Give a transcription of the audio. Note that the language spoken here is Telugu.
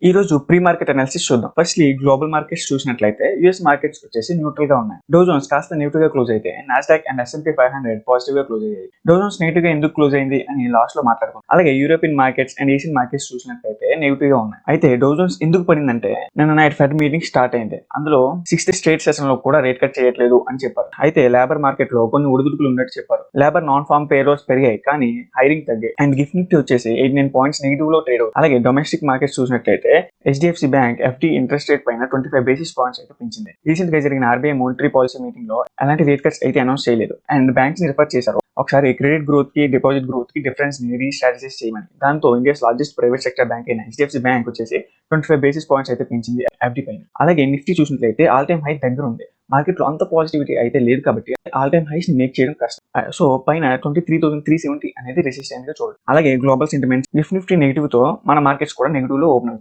ఈ రోజు ప్రీ మార్కెట్ అనాలిసిస్ చూద్దాం. ఫస్ట్లీ గ్లోబల్ మార్కెట్స్ చూసినట్లయితే యూఎస్ మార్కెట్స్ వచ్చేసి న్యూట్రల్ గా ఉన్నాయి. డౌ జోన్స్ కాస్త నెగిటివ్ గా క్లోజ్ అయితే నాస్డాక్ అండ్ S&P 500 పాజిటివ్ గా క్లోజ్ అయ్యాయి. డౌ జోన్స్ నెగిటివ్ గా ఎందుకు క్లోజ్ అయింది అని లాస్ట్ లో మాట్లాడుకుందాం. అలాగే European markets and Asian markets చూసినట్లయితే నెగిటివ్ గా ఉన్నాయి. అయితే డౌ జోన్స్ ఎందుకు పడిందంటే నిన్న నైట్ ఫెడ్ మీటింగ్ స్టార్ట్ అయింది. అందులో 6th స్ట్రేట్ సెషన్ లో కూడా రేట్ కట్ చేయట్లేదు అని చెప్పారు. అయితే లేబర్ మార్కెట్ లో కొన్ని ఒడిదుడుకులు ఉన్నట్టు చెప్పారు. లేబర్ నాన్ ఫార్మ్ పేరోల్స్ పెరిగాయి కానీ హైరింగ్ తగ్గాయి. అండ్ గిఫ్ట్ నిఫ్టీ వచ్చేసి 89 పాయింట్స్ నెగిటివ్ లో ట్రేడ్ అవుతుంది. అలాగే డొమెస్టిక్ మార్కెట్స్ చూసినట్లయితే HDFC bank FD interest rate పైన 25 బేసిస్ పాయింట్స్ అయితే పెంచింది. రీసెంట్ గా జరిగిన RBI మోనిటరీ పాలసీ మీటింగ్ లో అలాంటి రేట్ కట్స్ అయితే అనౌన్స్ చేయలేదు అండ్ బ్యాంక్స్ ని రిఫర్ చేశారు ఒకసారి క్రెడిట్ గ్రోత్ కి డిపాజిట్ గ్రోత్ కి డిఫరెన్స్ ని రీస్ట్రాటజైజ్ చేయమని. దాంతో India's largest private sector bank అయిన HDFC బ్యాంక్ వచ్చేసి 25 బేసిస్ పాయింట్స్ అయితే పెంచింది FD పైన. అలాగే నిఫ్టీ చూసినట్లయితే ఆల్ టైమ్ హై దగ్గర ఉంది. మార్కెట్ లో అంత పాజిటివిటీ అయితే లేదు కాబట్టి ఆల్ టైమ్ హైస్ మేక్ చేయడం కష్టం. సో పైన 23,370 అనేది రెసిస్టెంట్ గా చూడాలి. అలాగే గ్లోబల్ సెంటిమెంట్స్ నిఫ్టీ నెగిటివ్ తో మన మార్కెట్స్ కూడా నెగిటివ్ లో ఓపెన్ అవుతాయి.